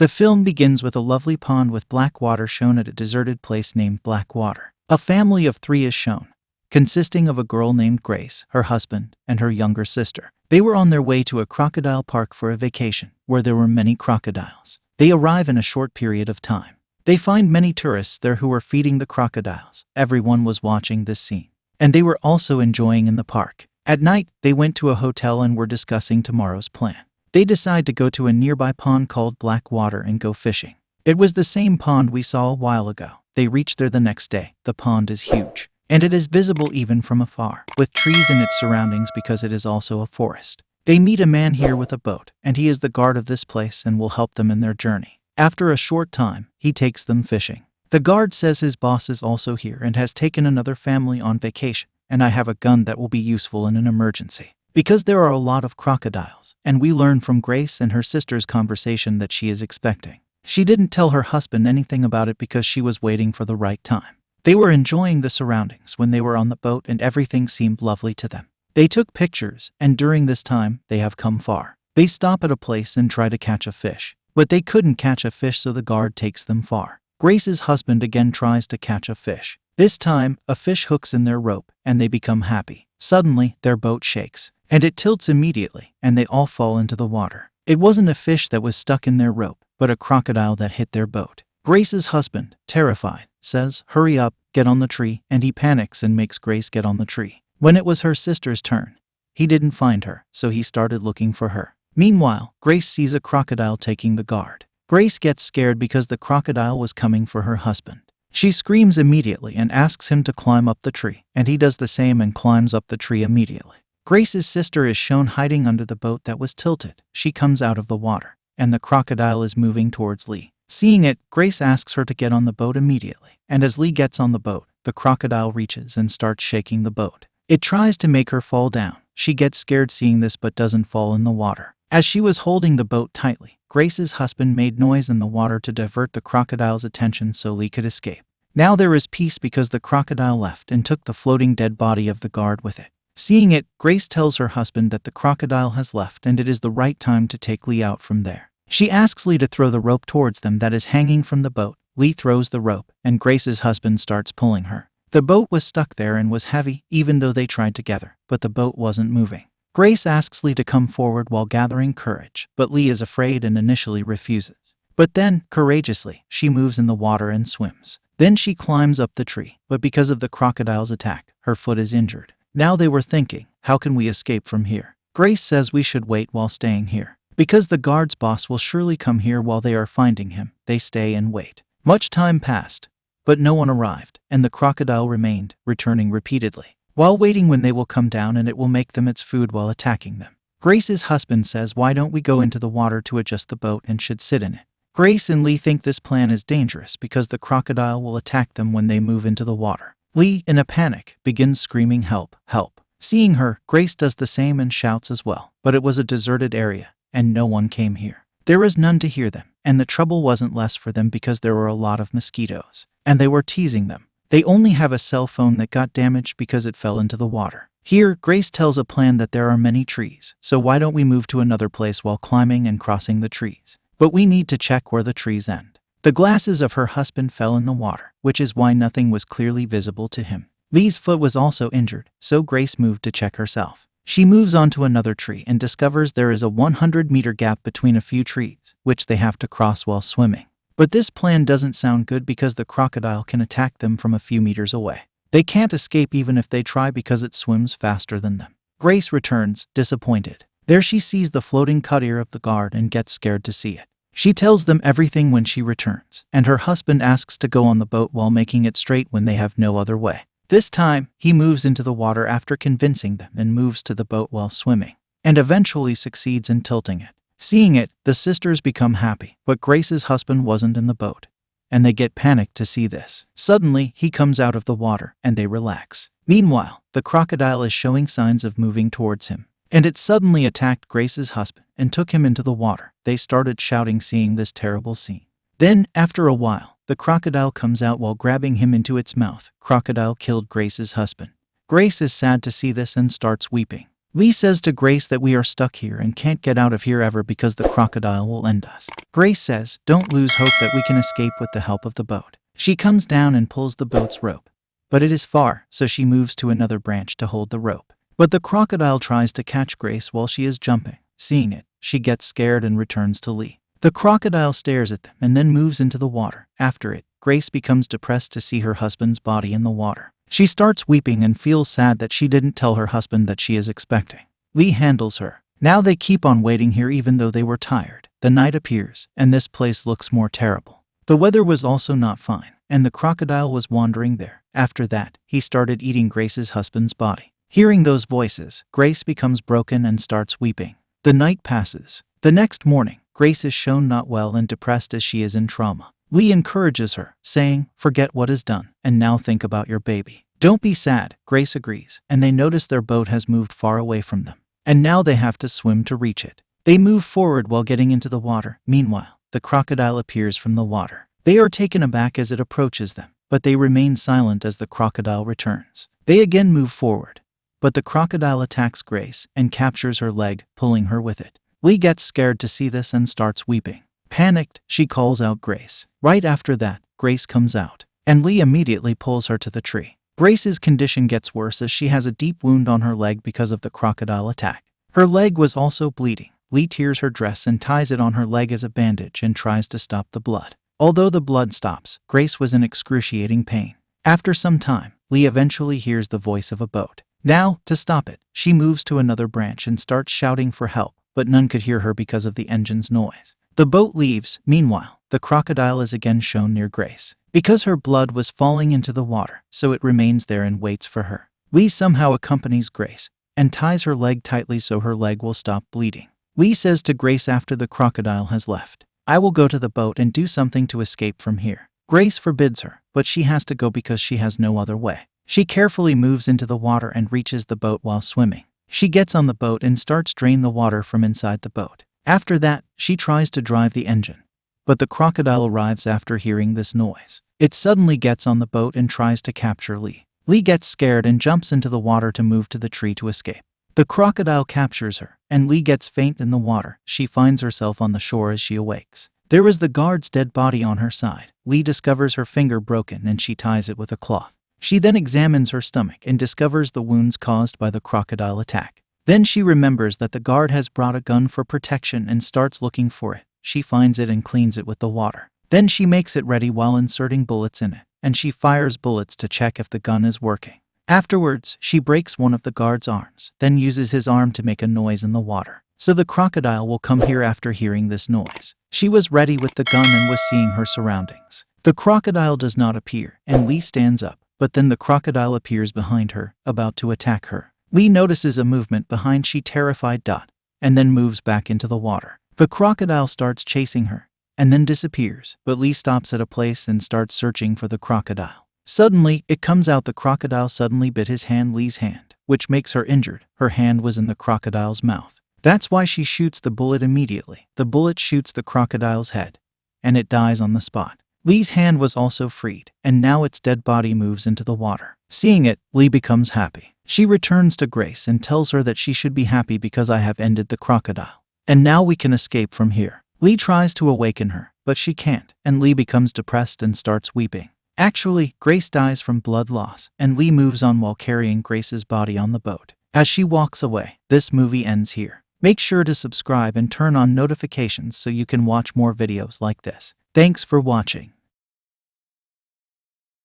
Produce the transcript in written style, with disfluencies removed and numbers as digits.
The film begins with a lovely pond with black water shown at a deserted place named Blackwater. A family of 3 is shown, consisting of a girl named Grace, her husband, and her younger sister. They were on their way to a crocodile park for a vacation, where there were many crocodiles. They arrive in a short period of time. They find many tourists there who were feeding the crocodiles. Everyone was watching this scene, and they were also enjoying in the park. At night, they went to a hotel and were discussing tomorrow's plan. They decide to go to a nearby pond called Blackwater and go fishing. It was the same pond we saw a while ago. They reach there the next day. The pond is huge, and it is visible even from afar, with trees in its surroundings because it is also a forest. They meet a man here with a boat, and he is the guard of this place and will help them in their journey. After a short time, he takes them fishing. The guard says his boss is also here and has taken another family on vacation, and I have a gun that will be useful in an emergency, because there are a lot of crocodiles, and we learn from Grace and her sister's conversation that she is expecting. She didn't tell her husband anything about it because she was waiting for the right time. They were enjoying the surroundings when they were on the boat and everything seemed lovely to them. They took pictures, and during this time, they have come far. They stop at a place and try to catch a fish, but they couldn't catch a fish, so the guard takes them far. Grace's husband again tries to catch a fish. This time, a fish hooks in their rope, and they become happy. Suddenly, their boat shakes, and it tilts immediately, and they all fall into the water. It wasn't a fish that was stuck in their rope, but a crocodile that hit their boat. Grace's husband, terrified, says, "Hurry up, get on the tree," and he panics and makes Grace get on the tree. When it was her sister's turn, he didn't find her, so he started looking for her. Meanwhile, Grace sees a crocodile taking the guard. Grace gets scared because the crocodile was coming for her husband. She screams immediately and asks him to climb up the tree, and he does the same and climbs up the tree immediately. Grace's sister is shown hiding under the boat that was tilted. She comes out of the water, and the crocodile is moving towards Lee. Seeing it, Grace asks her to get on the boat immediately, and as Lee gets on the boat, the crocodile reaches and starts shaking the boat. It tries to make her fall down. She gets scared seeing this but doesn't fall in the water. As she was holding the boat tightly, Grace's husband made noise in the water to divert the crocodile's attention so Lee could escape. Now there is peace because the crocodile left and took the floating dead body of the guard with it. Seeing it, Grace tells her husband that the crocodile has left and it is the right time to take Lee out from there. She asks Lee to throw the rope towards them that is hanging from the boat. Lee throws the rope, and Grace's husband starts pulling her. The boat was stuck there and was heavy, even though they tried together, but the boat wasn't moving. Grace asks Lee to come forward while gathering courage, but Lee is afraid and initially refuses. But then, courageously, she moves in the water and swims. Then she climbs up the tree, but because of the crocodile's attack, her foot is injured. Now they were thinking, how can we escape from here? Grace says we should wait while staying here, because the guard's boss will surely come here while they are finding him. They stay and wait. Much time passed, but no one arrived, and the crocodile remained, returning repeatedly, while waiting when they will come down and it will make them its food while attacking them. Grace's husband says, why don't we go into the water to adjust the boat and should sit in it? Grace and Lee think this plan is dangerous because the crocodile will attack them when they move into the water. Lee, in a panic, begins screaming, "Help, help." Seeing her, Grace does the same and shouts as well, but it was a deserted area, and no one came here. There is none to hear them, and the trouble wasn't less for them because there were a lot of mosquitoes, and they were teasing them. They only have a cell phone that got damaged because it fell into the water. Here, Grace tells a plan that there are many trees, so why don't we move to another place while climbing and crossing the trees? But we need to check where the trees end. The glasses of her husband fell in the water, which is why nothing was clearly visible to him. Lee's foot was also injured, so Grace moved to check herself. She moves on to another tree and discovers there is a 100-meter gap between a few trees, which they have to cross while swimming. But this plan doesn't sound good because the crocodile can attack them from a few meters away. They can't escape even if they try because it swims faster than them. Grace returns, disappointed. There she sees the floating cut ear of the guard and gets scared to see it. She tells them everything when she returns, and her husband asks to go on the boat while making it straight when they have no other way. This time, he moves into the water after convincing them and moves to the boat while swimming, and eventually succeeds in tilting it. Seeing it, the sisters become happy, but Grace's husband wasn't in the boat, and they get panicked to see this. Suddenly, he comes out of the water, and they relax. Meanwhile, the crocodile is showing signs of moving towards him, and it suddenly attacked Grace's husband and took him into the water. They started shouting seeing this terrible scene. Then, after a while, the crocodile comes out while grabbing him into its mouth. Crocodile killed Grace's husband. Grace is sad to see this and starts weeping. Lee says to Grace that we are stuck here and can't get out of here ever because the crocodile will end us. Grace says, don't lose hope that we can escape with the help of the boat. She comes down and pulls the boat's rope. But it is far, so she moves to another branch to hold the rope. But the crocodile tries to catch Grace while she is jumping. Seeing it, she gets scared and returns to Lee. The crocodile stares at them and then moves into the water. After it, Grace becomes depressed to see her husband's body in the water. She starts weeping and feels sad that she didn't tell her husband that she is expecting. Lee handles her. Now they keep on waiting here even though they were tired. The night appears, and this place looks more terrible. The weather was also not fine, and the crocodile was wandering there. After that, he started eating Grace's husband's body. Hearing those voices, Grace becomes broken and starts weeping. The night passes. The next morning, Grace is shown not well and depressed as she is in trauma. Lee encourages her, saying, forget what is done, and now think about your baby. Don't be sad, Grace agrees, and they notice their boat has moved far away from them. And now they have to swim to reach it. They move forward while getting into the water. Meanwhile, the crocodile appears from the water. They are taken aback as it approaches them, but they remain silent as the crocodile returns. They again move forward, but the crocodile attacks Grace and captures her leg, pulling her with it. Lee gets scared to see this and starts weeping. Panicked, she calls out Grace. Right after that, Grace comes out, and Lee immediately pulls her to the tree. Grace's condition gets worse as she has a deep wound on her leg because of the crocodile attack. Her leg was also bleeding. Lee tears her dress and ties it on her leg as a bandage and tries to stop the blood. Although the blood stops, Grace was in excruciating pain. After some time, Lee eventually hears the voice of a boat. Now, to stop it, she moves to another branch and starts shouting for help, but none could hear her because of the engine's noise. The boat leaves. Meanwhile, the crocodile is again shown near Grace. Because her blood was falling into the water, so it remains there and waits for her. Lee somehow accompanies Grace and ties her leg tightly so her leg will stop bleeding. Lee says to Grace after the crocodile has left, I will go to the boat and do something to escape from here. Grace forbids her, but she has to go because she has no other way. She carefully moves into the water and reaches the boat while swimming. She gets on the boat and starts drain the water from inside the boat. After that, she tries to drive the engine. But the crocodile arrives after hearing this noise. It suddenly gets on the boat and tries to capture Lee. Lee gets scared and jumps into the water to move to the tree to escape. The crocodile captures her, and Lee gets faint in the water. She finds herself on the shore as she awakes. There is the guard's dead body on her side. Lee discovers her finger broken and she ties it with a cloth. She then examines her stomach and discovers the wounds caused by the crocodile attack. Then she remembers that the guard has brought a gun for protection and starts looking for it. She finds it and cleans it with the water. Then she makes it ready while inserting bullets in it, and she fires bullets to check if the gun is working. Afterwards, she breaks one of the guard's arms, then uses his arm to make a noise in the water. So the crocodile will come here after hearing this noise. She was ready with the gun and was seeing her surroundings. The crocodile does not appear, and Lee stands up, but then the crocodile appears behind her, about to attack her. Lee notices a movement behind she terrified Dot, and then moves back into the water. The crocodile starts chasing her, and then disappears, but Lee stops at a place and starts searching for the crocodile. Suddenly, it comes out the crocodile suddenly bit his hand, Lee's hand, which makes her injured. Her hand was in the crocodile's mouth. That's why she shoots the bullet immediately. The bullet shoots the crocodile's head, and it dies on the spot. Lee's hand was also freed, and now its dead body moves into the water. Seeing it, Lee becomes happy. She returns to Grace and tells her that she should be happy because I have ended the crocodile. And now we can escape from here. Lee tries to awaken her, but she can't, and Lee becomes depressed and starts weeping. Actually, Grace dies from blood loss, and Lee moves on while carrying Grace's body on the boat. As she walks away, this movie ends here. Make sure to subscribe and turn on notifications so you can watch more videos like this. Thanks for watching.